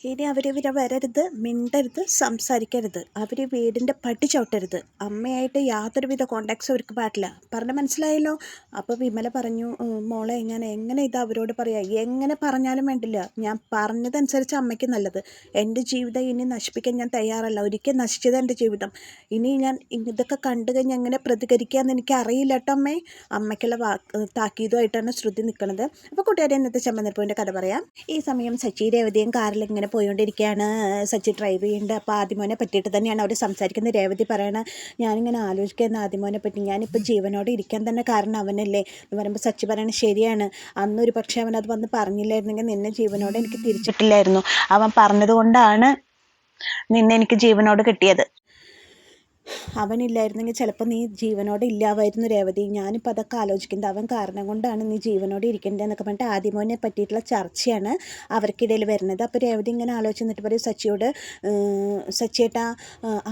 ഇനി അവരിവിടെ വരരുത്, മിണ്ടരുത്, സംസാരിക്കരുത്. അവർ വീടിൻ്റെ പട്ടി ചവിട്ടരുത്. അമ്മയായിട്ട് യാതൊരുവിധ കോണ്ടാക്ട്സും അവർക്ക് പാടില്ല. പറഞ്ഞ മനസ്സിലായല്ലോ? അപ്പോൾ വിമല പറഞ്ഞു, മോളെ ഞാൻ എങ്ങനെ ഇത് അവരോട് പറയാം? എങ്ങനെ പറഞ്ഞാലും വേണ്ടില്ല, ഞാൻ പറഞ്ഞതനുസരിച്ച് അമ്മയ്ക്ക് നല്ലത്. എൻ്റെ ജീവിതം ഇനി നശിപ്പിക്കാൻ ഞാൻ തയ്യാറല്ല. ഒരിക്കൽ നശിച്ചത് എൻ്റെ ജീവിതം. ഇനി ഞാൻ ഇതൊക്കെ കണ്ടു കഴിഞ്ഞാൽ എങ്ങനെ പ്രതികരിക്കാമെന്ന് എനിക്ക് അറിയില്ല കേട്ടോ അമ്മേ. അമ്മയ്ക്കുള്ള താക്കീതുമായിട്ടാണ് ശ്രുതി നിൽക്കുന്നത്. അപ്പോൾ കൂട്ടുകാരെ, ഇന്നത്തെ ചമ്മന്തിപ്പൂവിൻ്റെ കഥ പറയാം. ഈ സമയം സച്ചി രേവതിയും കാറിൽ ഇങ്ങനെ പോയിക്കൊണ്ടിരിക്കുകയാണ്. സച്ചി ഡ്രൈവ് ചെയ്യുന്നുണ്ട്. അപ്പോൾ ആദിമോനെ പറ്റിയിട്ട് തന്നെയാണ് അവർ സംസാരിക്കുന്നത്. രേവതി പറയണ, ഞാനിങ്ങനെ ആലോചിക്കുന്ന ആദിമോനെ പറ്റി, ഞാനിപ്പോൾ ജീവനോടെ ഇരിക്കാൻ തന്നെ കാരണം അവനല്ലേ എന്ന് പറയുമ്പോൾ സച്ചി പറയണ, ശരിയാണ്, അന്നൊരു പക്ഷേ അവനത് വന്ന് പറഞ്ഞില്ലായിരുന്നെങ്കിൽ നിന്നെ ജീവനോടെ എനിക്ക് തിരിച്ചിട്ടില്ലായിരുന്നു. അവൻ പറഞ്ഞതുകൊണ്ടാണ് നിന്നെ എനിക്ക് ജീവനോട് കിട്ടിയത്. അവനില്ലായിരുന്നെങ്കിൽ ചിലപ്പോൾ നീ ജീവനോടെ ഇല്ലാവായിരുന്നു രേവതി. ഞാനിപ്പോൾ അതൊക്കെ ആലോചിക്കുന്നത്, അവൻ കാരണം കൊണ്ടാണ് നീ ജീവനോടെ ഇരിക്കേണ്ടതെന്നൊക്കെ പറഞ്ഞിട്ട് ആദിമോനെ പറ്റിയിട്ടുള്ള ചർച്ചയാണ് അവർക്കിടയിൽ വരുന്നത്. അപ്പോൾ രേവതി ഇങ്ങനെ ആലോചിച്ചിട്ട് പറയും സച്ചിയോട്, സച്ചിയേട്ടാ,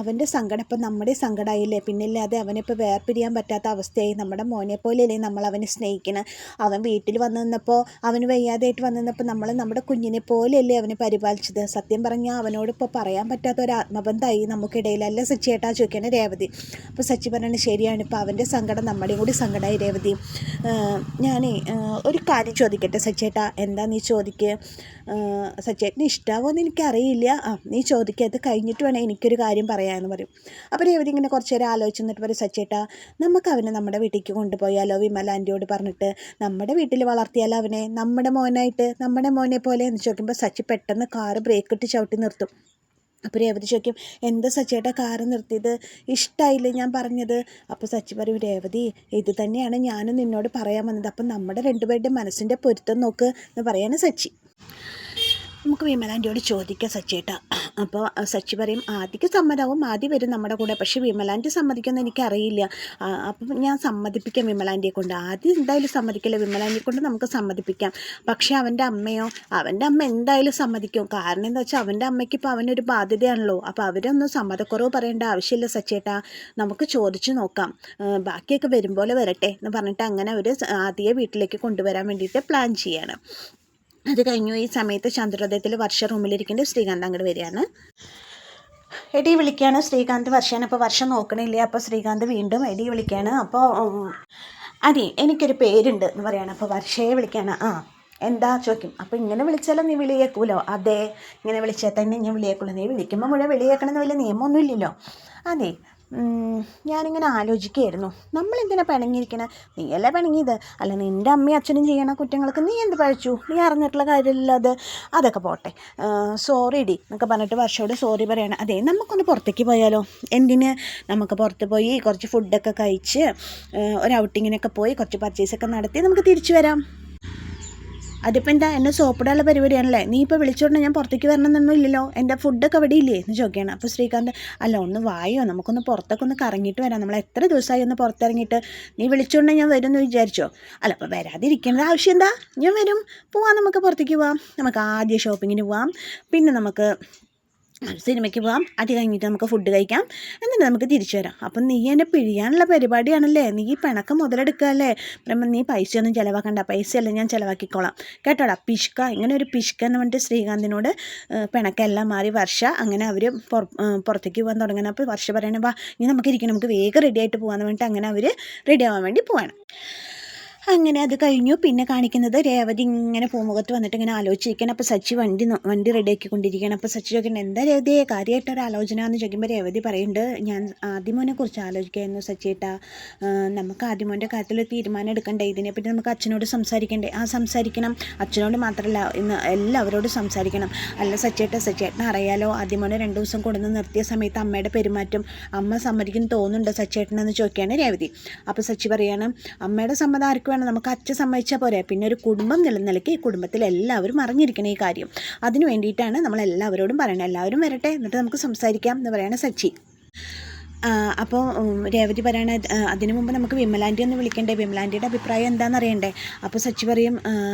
അവൻ്റെ സങ്കടം ഇപ്പം നമ്മുടെ സങ്കടമായില്ലേ, പിന്നില്ലാതെ അവനിപ്പോൾ വേർപിരിയാൻ പറ്റാത്ത അവസ്ഥയായി. നമ്മുടെ മോനെ പോലെയല്ലേ നമ്മൾ അവനെ സ്നേഹിക്കണം. അവൻ വീട്ടിൽ വന്നു നിന്നപ്പോൾ, അവന് വയ്യാതെയായിട്ട് വന്നു നിന്നപ്പോൾ നമ്മൾ നമ്മുടെ കുഞ്ഞിനെ പോലെയല്ലേ അവനെ പരിപാലിച്ചത്. സത്യം പറഞ്ഞാൽ അവനോടിപ്പോൾ പറയാൻ പറ്റാത്ത ഒരു ആത്മബന്ധമായി നമുക്കിടയിൽ, അല്ല സച്ചിയേട്ടാ ചോദിക്കാൻ രേവതി. അപ്പോൾ സച്ചി പറഞ്ഞാൽ ശരിയാണ്, ഇപ്പോൾ അവൻ്റെ സങ്കടം നമ്മുടെയും കൂടി സങ്കടമായി രേവതി. ഞാനേ ഒരു കാര്യം ചോദിക്കട്ടെ സച്ചേട്ടാ? എന്താ നീ ചോദിക്കുക? സച്ചേട്ടന് ഇഷ്ടമാവോ എന്ന് എനിക്കറിയില്ല. നീ ചോദിക്കുക, അത് കഴിഞ്ഞിട്ട് വേണേൽ എനിക്കൊരു കാര്യം പറയാമെന്ന് പറയും. അപ്പോൾ രേവതി ഇങ്ങനെ കുറച്ച് നേരം ആലോചിച്ച് നിന്നിട്ട് പറയും, സച്ചേട്ടാ, നമുക്ക് അവനെ നമ്മുടെ വീട്ടിലേക്ക് കൊണ്ടുപോയാലോ? വിമല ആൻറ്റിയോട് പറഞ്ഞിട്ട് നമ്മുടെ വീട്ടിൽ വളർത്തിയാലോ അവനെ, നമ്മുടെ മോനായിട്ട്, നമ്മുടെ മോനെ പോലെ എന്ന് ചോദിക്കുമ്പോൾ സച്ചി പെട്ടെന്ന് കാറ് ബ്രേക്ക് ഇട്ട് ചവിട്ടി നിർത്തും. അപ്പോൾ രേവതി ചോദിക്കും, എന്താ സച്ചിയേട്ടാ കാറ് നിർത്തിയത്? ഇഷ്ടമായില്ലേ ഞാൻ പറഞ്ഞത്? അപ്പോൾ സച്ചി പറയും, രേവതി, ഇത് തന്നെയാണ് ഞാനും നിന്നോട് പറയാൻ വന്നത്. അപ്പം നമ്മുടെ രണ്ടുപേരുടെ മനസ്സിൻ്റെ പൊരുത്തം നോക്ക് എന്ന് പറയാണ് സച്ചി. നമുക്ക് വിമലാൻ്റിയോട് ചോദിക്കാം സച്ചിയേട്ടാ. അപ്പോൾ സച്ചി പറയും, ആദ്യക്ക് സമ്മതമാവും, ആദ്യം വരും നമ്മുടെ കൂടെ, പക്ഷേ വിമലാൻ്റി സമ്മതിക്കുമെന്ന് എനിക്കറിയില്ല. അപ്പം ഞാൻ സമ്മതിപ്പിക്കാം വിമലാൻ്റിയെ കൊണ്ട്. ആദ്യം എന്തായാലും സമ്മതിക്കില്ല, വിമലാൻ്റിയെ കൊണ്ട് നമുക്ക് സമ്മതിപ്പിക്കാം. പക്ഷേ അവൻ്റെ അമ്മയോ? അവൻ്റെ അമ്മ എന്തായാലും സമ്മതിക്കും. കാരണം എന്താ വെച്ചാൽ അവൻ്റെ അമ്മയ്ക്ക് ഇപ്പോൾ അവനൊരു ബാധ്യതയാണല്ലോ. അപ്പോൾ അവരൊന്നും സമ്മതക്കുറവ് പറയേണ്ട ആവശ്യമില്ല സച്ചേട്ടാ, നമുക്ക് ചോദിച്ചു നോക്കാം, ബാക്കിയൊക്കെ വരുമ്പോലെ വരട്ടെ എന്ന് പറഞ്ഞിട്ട് അങ്ങനെ അവർ ആദ്യ വീട്ടിലേക്ക് കൊണ്ടുവരാൻ വേണ്ടിയിട്ട് പ്ലാൻ ചെയ്യാണ്. അത് കഴിഞ്ഞു. ഈ സമയത്ത് ചന്ദ്രോദയത്തിൽ വർഷ റൂമിലിരിക്കേണ്ട ശ്രീകാന്ത് അങ്ങോട്ട് വരികയാണ്. എടി വിളിക്കുകയാണ് ശ്രീകാന്ത് വർഷയാണ്. അപ്പോൾ വർഷം നോക്കണില്ല. അപ്പോൾ ശ്രീകാന്ത് വീണ്ടും എടി വിളിക്കുകയാണ്. അപ്പോൾ അതെ, എനിക്കൊരു പേരുണ്ട് എന്ന് പറയുകയാണ്. അപ്പോൾ വർഷയെ വിളിക്കുകയാണ്. എന്താ ചോദിക്കും. അപ്പോൾ ഇങ്ങനെ വിളിച്ചാലോ നീ വിളിയേക്കൂലോ? അതെ, ഇങ്ങനെ വിളിച്ചാൽ തന്നെ ഞാൻ വിളിയേക്കുള്ളൂ. നീ വിളിക്കുമ്പോൾ മുഴുവൻ വിളിയേക്കണമെന്ന് വലിയ നിയമമൊന്നും ഇല്ലല്ലോ. അതെ, ഞാനിങ്ങനെ ആലോചിക്കുകയായിരുന്നു, നമ്മളെന്തിനാ പിണങ്ങിയിരിക്കണേ? നീയല്ലേ പിണങ്ങിയത്? അല്ല, നിൻ്റെ അമ്മയും അച്ഛനും ചെയ്യണ കുറ്റങ്ങൾക്ക് നീ എന്ത് പഴിച്ചു? നീ അറിഞ്ഞിട്ടുള്ള കാര്യമില്ല അത്. അതൊക്കെ പോട്ടെ, സോറി ഡി എന്നൊക്കെ പറഞ്ഞിട്ട് വർഷയോട് സോറി പറയണം. അതെ, നമുക്കൊന്ന് പുറത്തേക്ക് പോയാലോ? എന്തിന്? നമുക്ക് പുറത്ത് പോയി കുറച്ച് ഫുഡൊക്കെ കഴിച്ച് ഒരു ഔട്ടിങ്ങിനൊക്കെ പോയി കുറച്ച് പർച്ചേസൊക്കെ നടത്തി നമുക്ക് തിരിച്ചു വരാം. അതിപ്പോൾ എന്താ, എന്നെ സോപ്പിടാനുള്ള പരിപാടിയാണല്ലേ? നീ ഇപ്പോൾ വിളിച്ചോണ്ട് ഞാൻ പുറത്തേക്ക് വരണമെന്നൊന്നും ഇല്ലല്ലോ, എൻ്റെ ഫുഡൊക്കെ ഇവിടെ ഇല്ലേ എന്ന് ചോദിക്കുകയാണ്. അപ്പോൾ ശ്രീകാന്ത്, അല്ല ഒന്ന് വായോ, നമുക്കൊന്ന് പുറത്തൊക്കെ ഒന്ന് കറങ്ങിയിട്ട് വരാം. നമ്മൾ എത്ര ദിവസമായി ഒന്ന് പുറത്തിറങ്ങിയിട്ട്. നീ വിളിച്ചോണ്ട് ഞാൻ വരുമെന്ന് വിചാരിച്ചോ? അല്ല, അപ്പോൾ വരാതിരിക്കേണ്ട ആവശ്യം എന്താ? ഞാൻ വരും, പോവാം, നമുക്ക് പുറത്തേക്ക് പോവാം. നമുക്ക് ആദ്യം ഷോപ്പിങ്ങിന് പോവാം, പിന്നെ നമുക്ക് സിനിമയ്ക്ക് പോകാം, അത് കഴിഞ്ഞിട്ട് നമുക്ക് ഫുഡ് കഴിക്കാം, എന്നിട്ട് നമുക്ക് തിരിച്ചു വരാം. അപ്പം നീ എന്നെ പിഴിയാനുള്ള പരിപാടിയാണല്ലേ? നീ പിണക്കം മുതലെടുക്കുകയല്ലേ? പറയുമ്പോൾ നീ പൈസയൊന്നും ചിലവാക്കണ്ട, പൈസയല്ല ഞാൻ ചിലവാക്കിക്കോളാം കേട്ടോടാ പിഷ്ക. ഇങ്ങനെ ഒരു പിഷ്ക എന്ന് പറഞ്ഞിട്ട് ശ്രീകാന്തിനോട് പിണക്കെല്ലാം മാറി വർഷ അങ്ങനെ അവർ പുറത്തേക്ക് പോകാൻ തുടങ്ങണം. അപ്പോൾ വർഷ പറയണേ, വാ ഇനി നമുക്ക് ഇരിക്കണം, നമുക്ക് വേഗം റെഡി ആയിട്ട് പോകാമെന്ന് പറഞ്ഞിട്ട് അങ്ങനെ അവർ റെഡി ആവാൻ വേണ്ടി പോവാണ്. അങ്ങനെ അത് കഴിഞ്ഞു. പിന്നെ കാണിക്കുന്നത് രേവതി ഇങ്ങനെ പൂമുഖത്ത് വന്നിട്ട് ഇങ്ങനെ ആലോചിച്ചിരിക്കണം. അപ്പോൾ സച്ചി വണ്ടി റെഡിയാക്കിക്കൊണ്ടിരിക്കുകയാണ്. അപ്പോൾ സച്ചി ചോദിക്കണം, എന്താ രേവതിയെ കാര്യമായിട്ടൊരു ആലോചന എന്ന് ചോദിക്കുമ്പോൾ രേവതി പറയുന്നുണ്ട്, ഞാൻ ആദിമോനെ കുറിച്ച് ആലോചിക്കായിരുന്നു സച്ചിയേട്ടാ. നമുക്ക് ആദിമോൻ്റെ കാര്യത്തിലൊരു തീരുമാനം എടുക്കണ്ടേ? ഇതിനെപ്പറ്റി നമുക്ക് അച്ഛനോട് സംസാരിക്കണ്ടേ? സംസാരിക്കണം. അച്ഛനോട് മാത്രമല്ല, ഇന്ന് എല്ലാവരോടും സംസാരിക്കണം. അല്ല സച്ചേട്ടനെ അറിയാലോ, ആദിമോനെ 2 ദിവസം കൊണ്ടുവന്ന് നിർത്തിയ സമയത്ത് അമ്മയുടെ പെരുമാറ്റം, അമ്മ സമ്മതിക്കുന്നു തോന്നുന്നുണ്ടോ സച്ചേട്ടനെന്ന് ചോദിക്കുകയാണ് രേവതി. അപ്പോൾ സച്ചി പറയാണ്, അമ്മയുടെ സമ്മതം ആർക്ക് വേണം? നമുക്ക് അച്ഛൻ സമ്മതിച്ചാൽ പോരെ. പിന്നെ ഒരു കുടുംബം നിലനിൽക്കെ ഈ കുടുംബത്തിൽ എല്ലാവരും അറിഞ്ഞിരിക്കണം ഈ കാര്യം. അതിന് വേണ്ടിയിട്ടാണ് നമ്മൾ എല്ലാവരോടും പറയണത്. എല്ലാവരും വരട്ടെ, എന്നിട്ട് നമുക്ക് സംസാരിക്കാം എന്ന് പറയണ സച്ചി. അപ്പോൾ രേവതി പറയണ അതിനു മുമ്പ് നമുക്ക് വിമലാൻ്റി ഒന്ന് വിളിക്കണ്ടേ, വിമലാൻ്റിയുടെ അഭിപ്രായം എന്താണെന്ന് അറിയണ്ടേ. അപ്പോൾ സച്ചി പറയും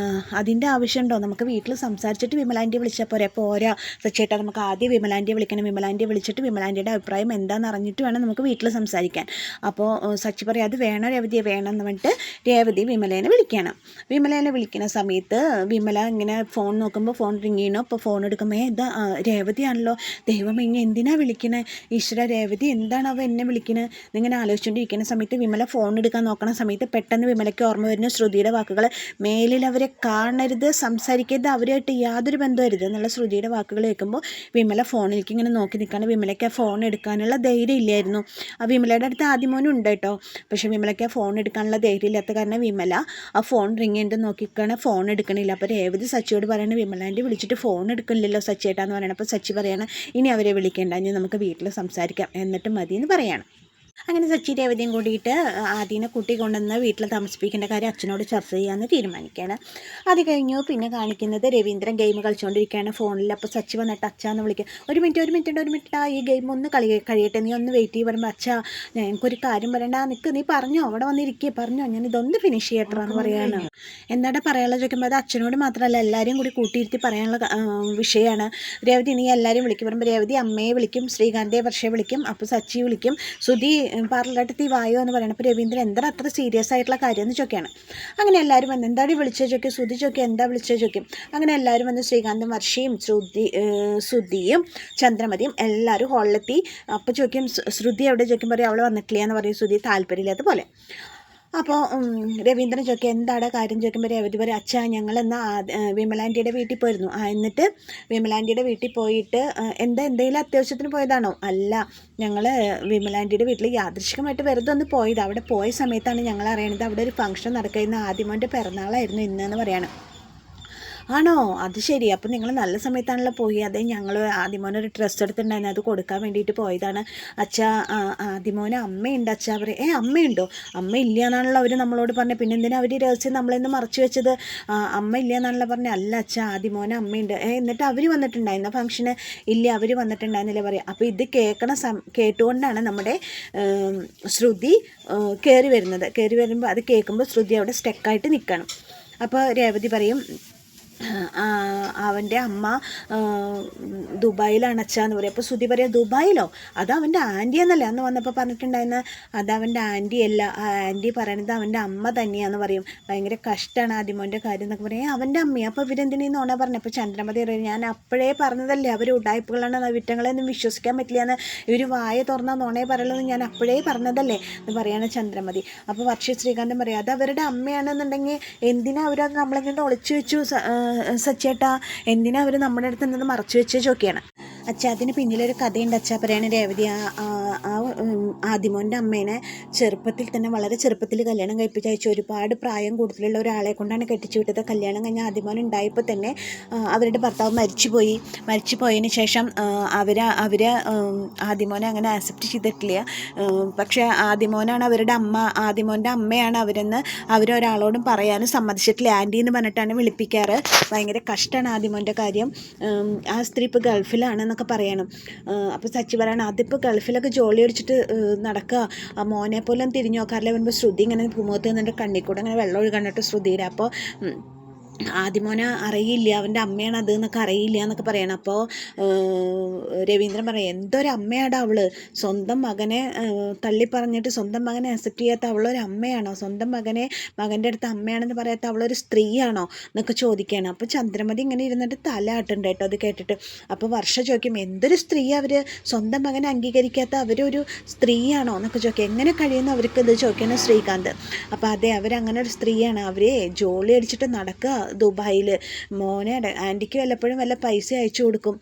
അതിൻ്റെ ആവശ്യമുണ്ടോ, നമുക്ക് വീട്ടിൽ സംസാരിച്ചിട്ട് വിമലാൻ്റി വിളിച്ചാൽ പോരാ സച്ചേട്ടാ, നമുക്ക് ആദ്യം വിമലാൻ്റിയെ വിളിക്കണം, വിമലാൻ്റിയെ വിളിച്ചിട്ട് വിമലാൻ്റിയുടെ അഭിപ്രായം എന്താണെന്ന് അറിഞ്ഞിട്ട് വേണം നമുക്ക് വീട്ടിൽ സംസാരിക്കാൻ. അപ്പോൾ സച്ചി പറയും അത് വേണം രേവതിയെ, വേണം എന്ന് പറഞ്ഞിട്ട് രേവതി വിമലേനെ വിളിക്കണം. വിമലേനെ വിളിക്കുന്ന സമയത്ത് വിമല ഇങ്ങനെ ഫോൺ നോക്കുമ്പോൾ ഫോൺ റിങ് ചെയ്യണോ. അപ്പോൾ ഫോൺ എടുക്കുമ്പോൾ ഇതാ രേവതിയാണല്ലോ, ദൈവം ഇനി എന്തിനാണ് വിളിക്കണേ, ഈശ്വര രേവതി എന്താണ് അവ എന്നെ വിളിക്കുന്നത് എന്നിങ്ങനെ ആലോചിച്ചുകൊണ്ടിരിക്കുന്ന സമയത്ത് വിമല ഫോൺ എടുക്കാൻ നോക്കണ സമയത്ത് പെട്ടെന്ന് വിമലയ്ക്ക് ഓർമ്മ വരുന്ന ശ്രുതിയുടെ വാക്കുകൾ, മേലിൽ അവരെ കാണരുത്, സംസാരിക്കരുത്, അവരുമായിട്ട് യാതൊരു ബന്ധമരുത് എന്നുള്ള ശ്രുതിയുടെ വാക്കുകൾ കേൾക്കുമ്പോൾ വിമല ഫോണിലേക്ക് ഇങ്ങനെ നോക്കി നിൽക്കുകയാണ്. വിമലയ്ക്ക് ആ ഫോൺ എടുക്കാനുള്ള ധൈര്യം ഇല്ലായിരുന്നു. ആ വിമലയുടെ അടുത്ത് ആദ്യമോനും ഉണ്ട് കേട്ടോ, പക്ഷേ വിമലയ്ക്ക് ആ ഫോൺ എടുക്കാനുള്ള ധൈര്യം ഇല്ലാത്ത കാരണം വിമല ആ ഫോൺ റിങ് ചെയ്ത് നോക്കിക്കാണ്, ഫോൺ എടുക്കണില്ല. അപ്പോൾ രേവതി സച്ചിയോട് പറയണ വിമലാൻ്റി വിളിച്ചിട്ട് ഫോൺ എടുക്കണില്ലല്ലോ സച്ചിയേട്ടാന്ന് പറയണം. അപ്പോൾ സച്ചി പറയണം ഇനി അവരെ വിളിക്കേണ്ട, ഇനി നമുക്ക് വീട്ടിൽ സംസാരിക്കാം എന്നിട്ട് മതി എന്ന് പറയണം. അങ്ങനെ സച്ചി രേവതിയും കൂടിയിട്ട് ആദ്യനെ കൂട്ടി കൊണ്ടുവന്ന് വീട്ടിൽ താമസിപ്പിക്കേണ്ട കാര്യം അച്ഛനോട് ചർച്ച ചെയ്യാമെന്ന് തീരുമാനിക്കുകയാണ്. അത് കഴിഞ്ഞു പിന്നെ കാണിക്കുന്നത് രവീന്ദ്രൻ ഗെയിം കളിച്ചുകൊണ്ടിരിക്കുകയാണ് ഫോണിൽ. അപ്പോൾ സച്ചി വന്നിട്ട് അച്ഛാന്ന് വിളിക്കുക, ഒരു മിനിറ്റ് ഈ ഗെയിം ഒന്ന് കഴിയട്ടെ, നീ ഒന്ന് വെയിറ്റ് ചെയ്ത് പറയുമ്പോൾ അച്ഛാ എനിക്കൊരു കാര്യം പറയണ്ട, നീ പറഞ്ഞോ അവിടെ വന്നിരിക്കുക, പറഞ്ഞോ ഞാൻ ഇതൊന്ന് ഫിനിഷ് ചെയ്യട്ടെന്ന് പറയാണ്. എന്താടാ പറയാനുള്ള ചോദിക്കുമ്പോൾ അത് അച്ഛനോട് മാത്രമല്ല എല്ലാവരും കൂടി കൂട്ടിയിരുത്തി പറയാനുള്ള വിഷയമാണ്. രേവതി നീ എല്ലാവരും വിളിക്കും പറയുമ്പോൾ രേവതി അമ്മയെ വിളിക്കും, ശ്രീകാന്തെ വർഷയെ വിളിക്കും, അപ്പോൾ സച്ചി വിളിക്കും, സുധി പാർലറായിട്ട് വായോ എന്ന് പറയണം. അപ്പോൾ രവീന്ദ്രൻ എന്താ അത്ര സീരിയസ് ആയിട്ടുള്ള കാര്യം എന്ന് ചോദിക്കുകയാണ്. അങ്ങനെ എല്ലാവരും വന്ന് എന്താണ് വിളിച്ചത് ചോദിക്കും, സുധി ചോദിക്കും എന്താ വിളിച്ചത് ചോദിക്കും. അങ്ങനെ എല്ലാവരും വന്ന് ശ്രീകാന്തും വർഷയും സുധിയും ചന്ദ്രമതിയും എല്ലാവരും ഹോളിലെത്തി. അപ്പോൾ ചോദിക്കും ശ്രുതി എവിടെ ചോദിക്കും, പറയും അവൾ വന്നിട്ടില്ല എന്ന് പറയും. സുധി താല്പര്യമില്ലാത്ത പോലെ. അപ്പോൾ രവീന്ദ്രൻ ചോദിക്കും എന്താണ് കാര്യം ചോദിക്കുമ്പോൾ രേവതി പറയും അച്ഛാ ഞങ്ങളെന്നാ വിമലാൻ്റിയുടെ വീട്ടിൽ പോയിരുന്നു. എന്നിട്ട് വിമലാൻ്റിയുടെ വീട്ടിൽ പോയിട്ട് എന്തെങ്കിലും അത്യാവശ്യത്തിന് പോയതാണോ? അല്ല, ഞങ്ങൾ വിമലാൻ്റിയുടെ വീട്ടിൽ യാദൃശ്ചികമായിട്ട് വെറുതെ ഒന്ന് പോയത്. അവിടെ പോയ സമയത്താണ് ഞങ്ങൾ അറിയണത് അവിടെ ഒരു ഫംഗ്ഷൻ നടക്കുന്ന ആദ്യമോൻ്റെ പിറന്നാളായിരുന്നു ഇന്നെന്ന് പറയാണ്. ആണോ, അത് ശരി, അപ്പോൾ നിങ്ങൾ നല്ല സമയത്താണല്ലോ പോയി. അതേ ഞങ്ങൾ ആദ്യമോനൊരു ഡ്രസ്സ് എടുത്തിട്ടുണ്ടായിരുന്നു, അത് കൊടുക്കാൻ വേണ്ടിയിട്ട് പോയതാണ് അച്ഛാ. ആദ്യമോന് അമ്മയുണ്ട് അച്ഛാ. പറയും അമ്മയുണ്ടോ? അമ്മ ഇല്ല എന്നാണല്ലോ അവർ നമ്മളോട് പറഞ്ഞത്, പിന്നെ എന്തിനാ അവർ രഹസ്യം നമ്മളിന്ന് മറച്ചു വെച്ചത്? അമ്മ ഇല്ല എന്നാണല്ലോ പറഞ്ഞത്. അല്ല അച്ഛാ ആദ്യമോന് അമ്മയുണ്ട്. എന്നിട്ട് അവർ വന്നിട്ടുണ്ടായിരുന്ന ഫംഗ്ഷന്? ഇല്ല അവർ വന്നിട്ടുണ്ടായിരുന്നില്ല പറയാം. അപ്പോൾ ഇത് കേട്ടുകൊണ്ടാണ് നമ്മുടെ ശ്രുതി കയറി വരുമ്പോൾ അത് കേൾക്കുമ്പോൾ ശ്രുതി അവിടെ സ്റ്റക്കായിട്ട് നിൽക്കണം. അപ്പോൾ രേവതി പറയും അവൻ്റെ അമ്മ ദുബായിലാണ് അച്ഛാന്ന് പറയും. അപ്പോൾ ശ്രുതി പറയാം ദുബായിലോ? അത് അവൻ്റെ ആൻറ്റി എന്നല്ലേ അന്ന് വന്നപ്പോൾ പറഞ്ഞിട്ടുണ്ടായിരുന്നു. അത് അവൻ്റെ ആൻറ്റി അല്ല, ആ ആൻറ്റി പറയണത് അവൻ്റെ അമ്മ തന്നെയാന്ന് പറയും. ഭയങ്കര കഷ്ടമാണ് ആദ്യമോൻ്റെ കാര്യം എന്നൊക്കെ പറയും. അവൻ്റെ അമ്മയാണ്. അപ്പോൾ ഇവരെന്തിനീന്നോണ പറഞ്ഞു. അപ്പോൾ ചന്ദ്രമതി പറയും ഞാൻ അപ്പോഴേ പറഞ്ഞതല്ലേ അവർ ഉടായ്പകളാണ്, വിറ്റങ്ങളെയൊന്നും വിശ്വസിക്കാൻ പറ്റില്ല എന്ന്, ഇവർ വായ തുറന്നാൽ നോണേ പറയുള്ളൂ ഞാൻ അപ്പോഴേ പറഞ്ഞതല്ലേ എന്ന് പറയാണ് ചന്ദ്രമതി. അപ്പോൾ വർഷ ശ്രീകാന്തം പറയും അത് അവരുടെ അമ്മയാണെന്നുണ്ടെങ്കിൽ എന്തിനാ അവരത് നമ്മളിങ്ങനെ ഒളിച്ചു വെച്ചു സച്ചേട്ടാ, എന്തിനാ അവർ നമ്മുടെ അടുത്ത് നിന്ന് മറച്ചു വെച്ച് ചോദിക്കുകയാണ്. അച്ഛാ അതിന് പിന്നിലൊരു കഥയുണ്ട് അച്ഛാ പറയാണ് രേവതി. ആദിമോൻ്റെ അമ്മേനെ ചെറുപ്പത്തിൽ തന്നെ വളരെ ചെറുപ്പത്തിൽ കല്യാണം കഴിപ്പിച്ച് അയച്ചു. ഒരുപാട് പ്രായം കൂടുതലുള്ള ഒരാളെ കൊണ്ടാണ് കെട്ടിച്ചു വിട്ടത്. കല്യാണം കഴിഞ്ഞ ആദിമോൻ ഉണ്ടായപ്പോൾ തന്നെ അവരുടെ ഭർത്താവ് മരിച്ചു പോയതിന് ശേഷം അവർ ആദിമോനെ അങ്ങനെ ആക്സെപ്റ്റ് ചെയ്തിട്ടില്ല. പക്ഷേ ആദിമോനാണ് അവരുടെ അമ്മ, ആദിമോൻ്റെ അമ്മയാണ് അവരെന്ന് അവരൊരാളോടും പറയാനും സമ്മതിച്ചിട്ടില്ല. ആൻറ്റി എന്ന് പറഞ്ഞിട്ടാണ് വിളിപ്പിക്കാറ്. ഭയങ്കര കഷ്ടമാണ് ആദിമോൻ്റെ കാര്യം. ആ സ്ത്രീ ഇപ്പോൾ ഗൾഫിലാണെന്നൊക്കെ പറയണം. അപ്പോൾ സച്ചി പറയണം അതിപ്പോൾ ഗൾഫിലൊക്കെ ജോലി അടിച്ചിട്ട് നടക്കുക, ആ മോനെ പോലും തിരിഞ്ഞു നോക്കാറില്ല. വരുമ്പോൾ ശ്രുതി ഇങ്ങനെ പൂമുഖത്ത് നിന്നിട്ട് കണ്ണിൽ കൂടെ അങ്ങനെ വെള്ളം ഒഴുകണ്ടിട്ട് ശ്രുതിയുടെ. അപ്പോൾ ആദ്യമോനെ അറിയില്ല അവൻ്റെ അമ്മയാണ് അത് എന്നൊക്കെ അറിയില്ല എന്നൊക്കെ പറയണം. അപ്പോൾ രവീന്ദ്രൻ പറയും എന്തൊരു അമ്മയാടാ അവള്, സ്വന്തം മകനെ തള്ളി പറഞ്ഞിട്ട് സ്വന്തം മകനെ അക്സെപ്റ്റ് ചെയ്യാത്ത അവളൊരു അമ്മയാണോ? സ്വന്തം മകൻ്റെ അടുത്ത് അമ്മയാണെന്ന് പറയാത്ത അവളൊരു സ്ത്രീയാണോ എന്നൊക്കെ ചോദിക്കുകയാണ്. അപ്പോൾ ചന്ദ്രമതി ഇങ്ങനെ ഇരുന്നിട്ട് തല ആട്ടുണ്ട് കേട്ടോ അത് കേട്ടിട്ട്. അപ്പോൾ വർഷ ചോദിക്കും എന്തൊരു സ്ത്രീ, അവർ സ്വന്തം മകനെ അംഗീകരിക്കാത്ത അവരൊരു സ്ത്രീയാണോ എന്നൊക്കെ ചോദിക്കും. എങ്ങനെ കഴിയുന്നു അവർക്ക് ഇത് ചോദിക്കണം ശ്രീകാന്ത്. അപ്പോൾ അതെ അവരങ്ങനെ ഒരു സ്ത്രീയാണ്, അവരെ ജോലി അടിച്ചിട്ട് നടക്കുക ദുബായിൽ. മോനെ ആൻറ്റിക്ക് വല്ലപ്പോഴും വല്ല പൈസ അയച്ചു കൊടുക്കും,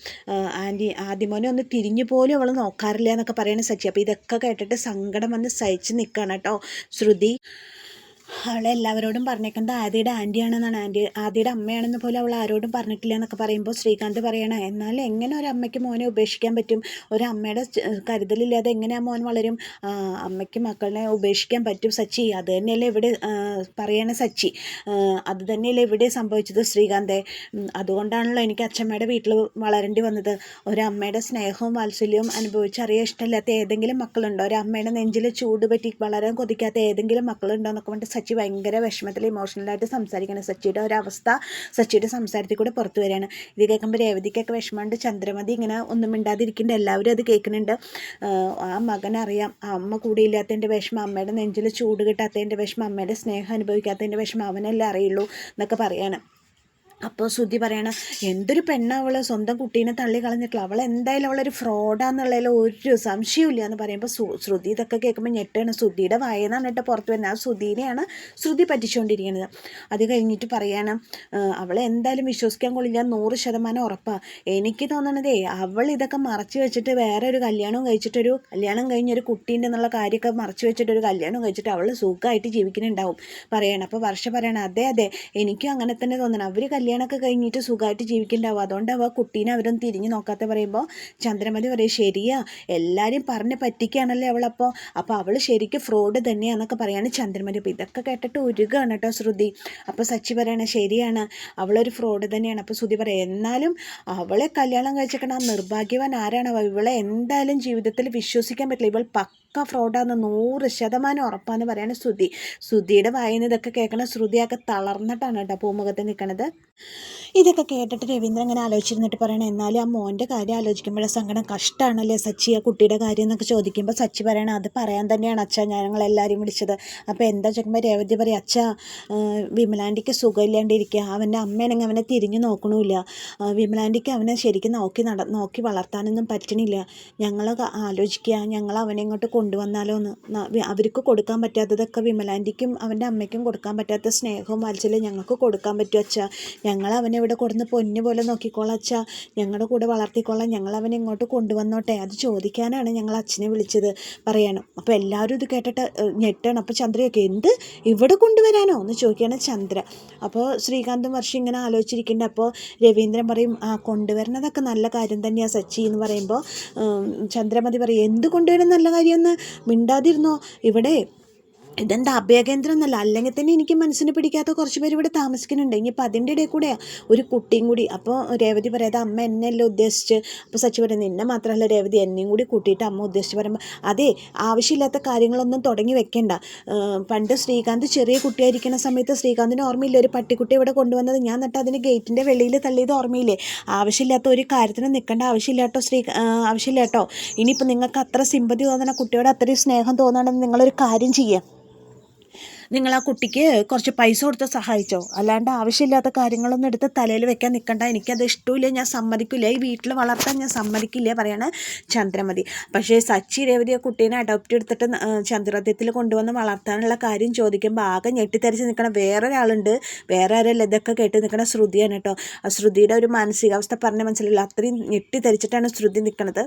ആൻറ്റി ആദ്യമോനെ ഒന്ന് തിരിഞ്ഞു പോലും അവൾ നോക്കാറില്ല എന്നൊക്കെ പറയണ സച്ചി. അപ്പോൾ ഇതൊക്കെ കേട്ടിട്ട് സങ്കടം വന്ന് സഹിച്ച് നിൽക്കുകയാണ് കേട്ടോ ശ്രുതി. അവളെല്ലാവരോടും പറഞ്ഞേക്കുന്നത് ആദിയുടെ ആൻറ്റിയാണെന്നാണ്, ആദിയുടെ അമ്മയാണെന്ന് പോലും അവൾ ആരോടും പറഞ്ഞിട്ടില്ല എന്നൊക്കെ പറയുമ്പോൾ ശ്രീകാന്ത് പറയണം, എന്നാൽ എങ്ങനെ ഒരു അമ്മയ്ക്ക് മോനെ ഉപേക്ഷിക്കാൻ പറ്റും? ഒരു അമ്മയുടെ കരുതലില്ലാതെ എങ്ങനെയാണ് മോൻ വളരും? അമ്മയ്ക്ക് മക്കളെ ഉപേക്ഷിക്കാൻ പറ്റും സച്ചി? അത് തന്നെയല്ലേ ഇവിടെ പറയണ സച്ചി, അത് തന്നെയല്ലേ ഇവിടെ സംഭവിച്ചത് ശ്രീകാന്തെ. അതുകൊണ്ടാണല്ലോ എനിക്ക് അച്ഛമ്മയുടെ വീട്ടിൽ വളരേണ്ടി വന്നത്. ഒരമ്മയുടെ സ്നേഹവും വാത്സല്യവും അനുഭവിച്ചറിയാൻ ഇഷ്ടമില്ലാത്ത ഏതെങ്കിലും മക്കളുണ്ടോ? ഒരമ്മയുടെ നെഞ്ചിൽ ചൂട് പറ്റി വളരാൻ കൊതിക്കാത്ത ഏതെങ്കിലും മക്കളുണ്ടോ എന്നൊക്കെ പറഞ്ഞിട്ട് സച്ചി ഭയങ്കര വിഷമത്തിൽ ഇമോഷണലായിട്ട് സംസാരിക്കണം. സച്ചിയുടെ ഒരവസ്ഥ സച്ചിയുടെ സംസാരത്തിൽ കൂടെ പുറത്തു വരികയാണ്. ഇത് കേൾക്കുമ്പോൾ രേവതിക്കൊക്കെ വിഷമമുണ്ട്. ചന്ദ്രമതി ഇങ്ങനെ ഒന്നും മിണ്ടാതിരിക്കുന്നുണ്ട്. എല്ലാവരും അത് കേൾക്കുന്നുണ്ട്. ആ മകനറിയാം അമ്മ കൂടിയില്ലാത്തതിൻ്റെ വിഷമം, അമ്മയുടെ നെഞ്ചിൽ ചൂട് കിട്ടാത്തതിൻ്റെ വിഷമം, അമ്മയുടെ സ്നേഹം അനുഭവിക്കാത്തതിൻ്റെ വിഷമം അവനല്ലേ അറിയുള്ളൂ എന്നൊക്കെ പറയാണ്. അപ്പോൾ ശ്രുതി പറയണം, എന്തൊരു പെണ്ണാവൾ, സ്വന്തം കുട്ടീനെ തള്ളി കളഞ്ഞിട്ടുള്ള അവൾ എന്തായാലും അവളൊരു ഫ്രോഡാന്നുള്ളതിൽ ഒരു സംശയമില്ല എന്ന് പറയുമ്പോൾ ശ്രുതി ഇതൊക്കെ കേൾക്കുമ്പോൾ ഞെട്ടാണ്. ശ്രുതിയുടെ വായനാണ് കേട്ടോ പുറത്ത് വരുന്നത്. ആ ശ്രുതിനെയാണ് ശ്രുതി പറ്റിച്ചുകൊണ്ടിരിക്കുന്നത്. അത് കഴിഞ്ഞിട്ട് പറയാണ്, അവളെ എന്തായാലും വിശ്വസിക്കാൻ കൊള്ളില്ല, 100% ഉറപ്പാണ്. എനിക്ക് തോന്നണതേ അവൾ ഇതൊക്കെ മറച്ചു വെച്ചിട്ട് വേറെ ഒരു കല്യാണം കഴിഞ്ഞൊരു കുട്ടീൻ്റെ എന്നുള്ള കാര്യമൊക്കെ മറച്ചു വെച്ചിട്ടൊരു കല്യാണം കഴിച്ചിട്ട് അവൾ സുഖമായിട്ട് ജീവിക്കുന്നുണ്ടാവും പറയണം. അപ്പോൾ വർഷ പറയണം, അതെ എനിക്കും അങ്ങനെ തന്നെ തോന്നണം, അവർ കല്യാണമൊക്കെ കഴിഞ്ഞിട്ട് സുഖമായിട്ട് ജീവിക്കുന്നുണ്ടാവും, അതുകൊണ്ട് കുട്ടീനെ അവരൊന്നും തിരിഞ്ഞു നോക്കാത്ത പറയുമ്പോൾ ചന്ദ്രമതി പറയും, ശരിയാ, എല്ലാവരും പറഞ്ഞ് പറ്റിക്കുകയാണല്ലേ അപ്പോൾ അവൾ ശരിക്കും ഫ്രോഡ് തന്നെയാണെന്നൊക്കെ പറയാണ് ചന്ദ്രമതി. അപ്പോൾ ഇതൊക്കെ കേട്ടിട്ട് ഉരുകയാണ് കേട്ടോ ശ്രുതി. അപ്പോൾ സച്ചി പറയണ, ശരിയാണ്, അവളൊരു ഫ്രോഡ് തന്നെയാണ്. അപ്പോൾ ശ്രുതി പറയാം, എന്നാലും അവളെ കല്യാണം കഴിച്ചേക്കണ ആ നിർഭാഗ്യവാൻ ആരാണ്? ഇവളെ എന്തായാലും ജീവിതത്തിൽ വിശ്വസിക്കാൻ പറ്റില്ല, ഇവൾ പക്ക ഫ്രോഡാന്ന് 100% ഉറപ്പാന്ന് പറയാണ് ശ്രുതി. ശ്രുതിയുടെ വായന ഇതൊക്കെ കേൾക്കണ ശ്രുതിയൊക്കെ തളർന്നിട്ടാണ് കേട്ടോ പൂമുഖത്ത് നിൽക്കണത്. ഇതൊക്കെ കേട്ടിട്ട് രവീന്ദ്രൻ ഇങ്ങനെ ആലോചിച്ചിരുന്നിട്ട് പറയണം, എന്നാലും ആ മോൻ്റെ കാര്യം ആലോചിക്കുമ്പോഴേ സങ്കടം, കഷ്ടമാണല്ലേ സച്ചി ആ കുട്ടിയുടെ കാര്യം എന്നൊക്കെ ചോദിക്കുമ്പോൾ സച്ചി പറയണം, അത് പറയാൻ തന്നെയാണ് അച്ഛാ ഞങ്ങളെല്ലാവരും വിളിച്ചത്. അപ്പോൾ എന്താ ചോദിക്കുമ്പോൾ രേവതി പറയും, അച്ഛാ വിമലാൻ്റിക്ക് സുഖമില്ലാണ്ടിരിക്കുക, അവൻ്റെ അമ്മയാണെങ്കിൽ അവനെ തിരിഞ്ഞു നോക്കണമില്ല, വിമലാൻ്റിക്ക് അവനെ ശരിക്കും നോക്കി വളർത്താനൊന്നും പറ്റണില്ല, ഞങ്ങൾ ആലോചിക്കുക, ഞങ്ങൾ അവനെ ഇങ്ങോട്ട് കൊണ്ടുവന്നാലോ എന്ന്. അവർക്ക് കൊടുക്കാൻ പറ്റാത്തതൊക്കെ വിമലാൻ്റിക്കും അവൻ്റെ അമ്മയ്ക്കും കൊടുക്കാൻ പറ്റാത്ത സ്നേഹവും വാത്സല്യം ഞങ്ങൾക്ക് കൊടുക്കാൻ പറ്റും അച്ഛാ, ഞങ്ങൾ അവനെ ഇവിടെ കൊടുന്ന് പൊന്നു പോലെ നോക്കിക്കോളാം അച്ഛാ, ഞങ്ങളുടെ കൂടെ വളർത്തിക്കോളാം, ഞങ്ങൾ അവനെ ഇങ്ങോട്ട് കൊണ്ടുവന്നോട്ടെ, അത് ചോദിക്കാനാണ് ഞങ്ങൾ അച്ഛനെ വിളിച്ചത് പറയണം. അപ്പോൾ എല്ലാവരും ഇത് കേട്ടിട്ട് ഞെട്ടാണ്. അപ്പോൾ ചന്ദ്രയൊക്കെ, എന്ത് ഇവിടെ കൊണ്ടുവരാനോ എന്ന് ചോദിക്കുകയാണ് ചന്ദ്ര. അപ്പോൾ ശ്രീകാന്തും വർഷം ഇങ്ങനെ ആലോചിച്ചിരിക്കുന്നുണ്ട്. അപ്പോൾ രവീന്ദ്രൻ പറയും, കൊണ്ടുവരുന്നതൊക്കെ നല്ല കാര്യം തന്നെയാണ് സച്ചി എന്ന് പറയുമ്പോൾ ചന്ദ്രമതി പറയും, എന്ത് കൊണ്ടുവരുന്ന നല്ല കാര്യമെന്ന് മിണ്ടാതിരുന്നോ, ഇവിടെ ഇതെന്താ അഭയകേന്ദ്രം എന്നല്ല, അല്ലെങ്കിൽ തന്നെ എനിക്ക് മനസ്സിന് പിടിക്കാത്ത കുറച്ച് പേര് ഇവിടെ താമസിക്കുന്നുണ്ട്, ഇനിയിപ്പോൾ അതിൻ്റെ ഇടയിൽ കൂടെ ഒരു കുട്ടിയും കൂടി. അപ്പോൾ രേവതി പറയാതെ, അമ്മ എന്നെയല്ലേ ഉദ്ദേശിച്ച്. അപ്പോൾ സച്ചി പറയുന്നത്, നിന്നെ മാത്രമല്ല രേവതി, എന്നെയും കൂടി കൂട്ടിയിട്ട് അമ്മ ഉദ്ദേശിച്ച് പറയുമ്പോൾ, അതെ ആവശ്യമില്ലാത്ത കാര്യങ്ങളൊന്നും തുടങ്ങി വെക്കേണ്ട. പണ്ട് ശ്രീകാന്ത് ചെറിയ കുട്ടിയായിരിക്കുന്ന സമയത്ത് ശ്രീകാന്തിന് ഓർമ്മയില്ല ഒരു പട്ടിക്കുട്ടി ഇവിടെ കൊണ്ടുവന്നത്, ഞാൻ എന്നിട്ട് അതിന് ഗേറ്റിൻ്റെ വെളിയിൽ തള്ളിയത് ഓർമ്മയില്ലേ? ആവശ്യമില്ലാത്ത ഒരു കാര്യത്തിന് നിൽക്കേണ്ട ആവശ്യമില്ല കേട്ടോ. ഇനിയിപ്പോൾ നിങ്ങൾക്ക് അത്ര സിമ്പതി തോന്നണ, കുട്ടിയോട് അത്രയും സ്നേഹം തോന്നണമെന്ന് നിങ്ങളൊരു കാര്യം ചെയ്യുക, നിങ്ങൾ ആ കുട്ടിക്ക് കുറച്ച് പൈസ കൊടുത്ത് സഹായിച്ചോ, അല്ലാണ്ട് ആവശ്യമില്ലാത്ത കാര്യങ്ങളൊന്നും എടുത്ത് തലയിൽ വെക്കാൻ നിൽക്കണ്ട, എനിക്കത് ഇഷ്ടമില്ല, ഞാൻ സമ്മതിക്കില്ല, ഈ വീട്ടിൽ വളർത്താൻ ഞാൻ സമ്മതിക്കില്ല പറയാണ് ചന്ദ്രമതി. പക്ഷേ സച്ചി രേവതി ആ കുട്ടീനെ അഡോപ്റ്റ് എടുത്തിട്ട് ചന്ദ്രത്തിൽ കൊണ്ടുവന്ന് വളർത്താനുള്ള കാര്യം ചോദിക്കുമ്പോൾ ആകെ ഞെട്ടിത്തരിച്ച് നിൽക്കണ വേറൊരാളുണ്ട്. വേറെ ആരല്ല, ഇതൊക്കെ കേട്ട് നിൽക്കണ ശ്രുതിയാണ് കേട്ടോ. ആ ശ്രുതിയുടെ ഒരു മാനസികാവസ്ഥ പറഞ്ഞ് മനസ്സിലില്ല, അത്രയും ഞെട്ടിത്തരിച്ചിട്ടാണ് ശ്രുതി നിൽക്കണത്.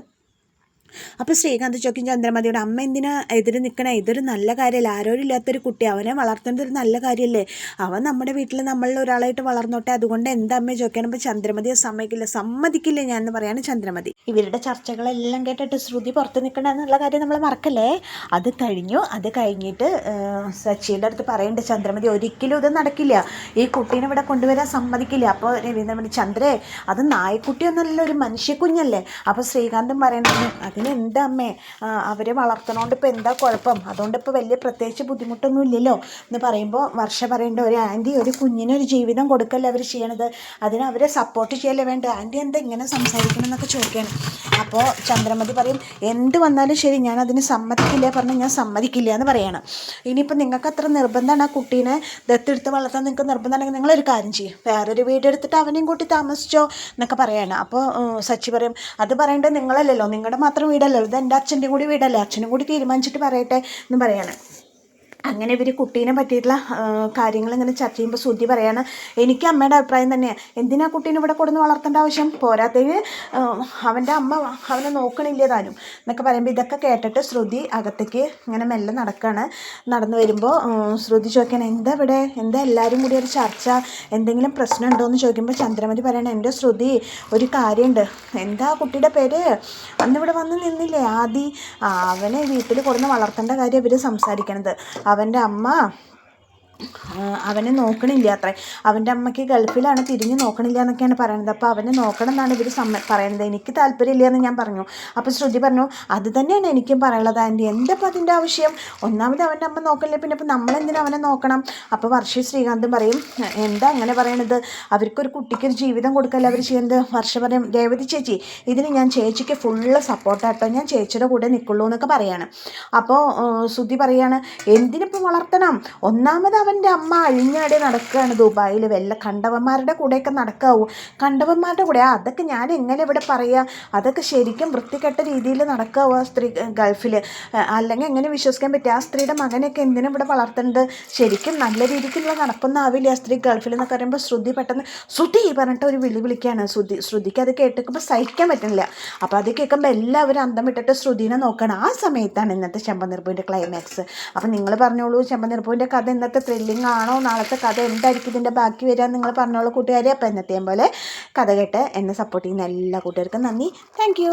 അപ്പോൾ ശ്രീകാന്ത് ചോദിക്കും ചന്ദ്രമതിയോട്, അമ്മ എന്തിനാ എതിര് നിൽക്കണേ? ഇതൊരു നല്ല കാര്യമല്ല, ആരോരില്ലാത്തൊരു കുട്ടി, അവനെ വളർത്തേണ്ടത് ഒരു നല്ല കാര്യമല്ലേ, അവൻ നമ്മുടെ വീട്ടിൽ നമ്മളിൽ ഒരാളായിട്ട് വളർന്നോട്ടെ, അതുകൊണ്ട് എന്താ അമ്മയെ ചോദിക്കാൻ? അപ്പോൾ ചന്ദ്രമതിയെ സമ്മതിക്കില്ല ഞാൻ എന്ന് പറയാണ് ചന്ദ്രമതി. ഇവരുടെ ചർച്ചകളെല്ലാം കേട്ടിട്ട് ശ്രുതി പുറത്ത് നിൽക്കണ എന്നുള്ള കാര്യം നമ്മൾ മറക്കല്ലേ. അത് കഴിഞ്ഞിട്ട് സച്ചിയുടെ അടുത്ത് പറയുന്നുണ്ട് ചന്ദ്രമതി, ഒരിക്കലും ഇത് നടക്കില്ല, ഈ കുട്ടീനെ ഇവിടെ കൊണ്ടുവരാൻ സമ്മതിക്കില്ല. അപ്പോൾ രവീന്ദ്രൻ, ചന്ദ്രേ അത് നായ്ക്കുട്ടിയൊന്നുമല്ല, ഒരു മനുഷ്യക്കുഞ്ഞല്ലേ. അപ്പോൾ ശ്രീകാന്തും പറയണത്, അതിനെന്താ അമ്മേ, അവരെ വളർത്തണോണ്ട് ഇപ്പോൾ എന്താ കുഴപ്പം, അതുകൊണ്ട് ഇപ്പോൾ വലിയ പ്രത്യേകിച്ച് ബുദ്ധിമുട്ടൊന്നും ഇല്ലല്ലോ എന്ന് പറയുമ്പോൾ വർഷ പറയേണ്ട, ഒരു ആൻറ്റി ഒരു കുഞ്ഞിനൊരു ജീവിതം കൊടുക്കല്ലേ അവർ ചെയ്യണത്, അതിന് അവരെ സപ്പോർട്ട് ചെയ്യല്ലേ വേണ്ട, ആൻറ്റി എന്താ ഇങ്ങനെ സംസാരിക്കണം എന്നൊക്കെ ചോദിക്കുകയാണ്. അപ്പോൾ ചന്ദ്രമതി പറയും, എന്ത് വന്നാലും ശരി ഞാൻ അതിന് സമ്മതിക്കില്ല പറഞ്ഞാൽ ഞാൻ സമ്മതിക്കില്ല എന്ന് പറയണം. ഇനിയിപ്പോൾ നിങ്ങൾക്ക് അത്ര നിർബന്ധമാണ് ആ കുട്ടീനെ ദത്തെടുത്ത് വളർത്താൻ നിങ്ങൾക്ക് നിർബന്ധമാണെങ്കിൽ നിങ്ങളൊരു കാര്യം ചെയ്യും, വേറൊരു വീടെടുത്തിട്ട് അവനെയും കൂട്ടി താമസിച്ചോ എന്നൊക്കെ പറയാണ്. അപ്പോൾ സച്ചി പറയും, അത് പറയേണ്ടത് നിങ്ങളല്ലല്ലോ, നിങ്ങളുടെ മാത്രം വീടല്ലല്ലോ, ഇത് എൻ്റെ അച്ഛൻ്റെയും കൂടി വീടല്ലേ, അച്ഛനും കൂടി തീരുമാനിച്ചിട്ട് പറയട്ടെ എന്ന് പറയാണ്. അങ്ങനെ ഇവർ കുട്ടീനെ പറ്റിയിട്ടുള്ള കാര്യങ്ങൾ ഇങ്ങനെ ചർച്ച ചെയ്യുമ്പോൾ ശ്രുതി പറയാണ്, എനിക്ക് അമ്മയുടെ അഭിപ്രായം തന്നെയാണ്, എന്തിനാ കുട്ടീനെ ഇവിടെ കൊടുന്ന് വളർത്തേണ്ട ആവശ്യം, പോരാത്തതിന് അവൻ്റെ അമ്മ അവനെ നോക്കണില്ല താനും എന്നൊക്കെ പറയുമ്പോൾ ഇതൊക്കെ കേട്ടിട്ട് ശ്രുതി അകത്തേക്ക് ഇങ്ങനെ മെല്ലെ നടന്നു വരുമ്പോൾ ശ്രുതി ചോദിക്കണം, എന്താ ഇവിടെ, എന്താ എല്ലാവരും കൂടി ഒരു ചർച്ച, എന്തെങ്കിലും പ്രശ്നം ഉണ്ടോ എന്ന് ചോദിക്കുമ്പോൾ ചന്ദ്രമതി പറയണം, എൻ്റെ ശ്രുതി ഒരു കാര്യമുണ്ട്, എന്താ കുട്ടിയുടെ പേര്, അന്നിവിടെ വന്ന് നിന്നില്ലേ ആദി, അവനെ വീട്ടിൽ കൊടുന്ന് വളർത്തേണ്ട കാര്യം ഇവർ സംസാരിക്കണത്, അവൻ്റെ അമ്മ അവനെ നോക്കണില്ല അത്രേ, അവൻ്റെ അമ്മയ്ക്ക് ഗൾഫിലാണ്, തിരിഞ്ഞ് നോക്കണില്ല എന്നൊക്കെയാണ് പറയുന്നത്. അപ്പോൾ അവനെ നോക്കണം എന്നാണ് ഇവർ പറയുന്നത്. എനിക്ക് താല്പര്യമില്ല എന്ന് ഞാൻ പറഞ്ഞു. അപ്പോൾ ശ്രുതി പറഞ്ഞു, അത് തന്നെയാണ് എനിക്കും പറയുള്ളത് ആൻറ്റി, എന്തപ്പോൾ അതിൻ്റെ ആവശ്യം, ഒന്നാമത് അവൻ്റെ അമ്മ നോക്കണില്ല, പിന്നെ ഇപ്പോൾ നമ്മളെന്തിനാ അവനെ നോക്കണം. അപ്പോൾ വർഷ ശ്രീകാന്തും പറയും, എന്താ അങ്ങനെ പറയണത്, അവർക്കൊരു കുട്ടിക്കൊരു ജീവിതം കൊടുക്കല്ലേ അവർ ചെയ്യുന്നത്. വർഷ പറയും, രേവതി ചേച്ചി ഇതിന് ഞാൻ ചേച്ചിക്ക് ഫുള്ള് സപ്പോർട്ടാട്ടോ, ഞാൻ ചേച്ചിയുടെ കൂടെ നിൽക്കുള്ളൂ എന്നൊക്കെ പറയാണ്. അപ്പോൾ ശ്രുതി പറയാണ്, എന്തിനിപ്പോൾ വളർത്തണം, ഒന്നാമത് അവൻ്റെ അമ്മ അഴിഞ്ഞാടി നടക്കുകയാണ് ദുബായിൽ, വല്ല കണ്ടവന്മാരുടെ കൂടെയൊക്കെ നടക്കാവൂ, കണ്ടവന്മാരുടെ കൂടെ അതൊക്കെ ഞാൻ എങ്ങനെ ഇവിടെ പറയുക, അതൊക്കെ ശരിക്കും വൃത്തികെട്ട രീതിയിൽ നടക്കാവോ ആ സ്ത്രീ ഗൾഫിൽ, അല്ലെങ്കിൽ എങ്ങനെ വിശ്വസിക്കാൻ പറ്റുക, ആ സ്ത്രീയുടെ മകനെയൊക്കെ എന്തിനും ഇവിടെ വളർത്തുന്നത്, ശരിക്കും നല്ല രീതിക്കുള്ള നടപ്പൊന്നും ആവില്ല ആ സ്ത്രീ ഗൾഫിൽ എന്നൊക്കെ പറയുമ്പോൾ ശ്രുതി പെട്ടെന്ന് ശ്രുതി പറഞ്ഞിട്ട് ഒരു വിളിക്കാണ്. ശ്രുതിക്ക് അത് കേട്ടിരിക്കുമ്പോൾ സഹിക്കാൻ പറ്റുന്നില്ല. അപ്പോൾ അത് കേൾക്കുമ്പോൾ എല്ലാവരും അന്തം വിട്ടിട്ട് ശ്രുതിനെ നോക്കണം. ആ സമയത്താണ് ഇന്നത്തെ ചെമ്പനീർപ്പൂവിൻ്റെ ക്ലൈമാക്സ്. അപ്പോൾ നിങ്ങൾ പറഞ്ഞോളൂ, ചെമ്പനീർപ്പൂവിൻ്റെ കഥ ഇന്നത്തെ ത്രില്ലിംഗ് ആണോ, നാളത്തെ കഥ എന്തായിരിക്കും ഇതിൻ്റെ ബാക്കി വരിക, നിങ്ങൾ പറഞ്ഞോളൂ കൂട്ടുകാരെ. അപ്പോൾ എന്നത്തെയും പോലെ കഥ കേട്ട് എന്നെ സപ്പോർട്ട് ചെയ്യുന്ന എല്ലാ കൂട്ടുകാർക്കും നന്ദി. താങ്ക്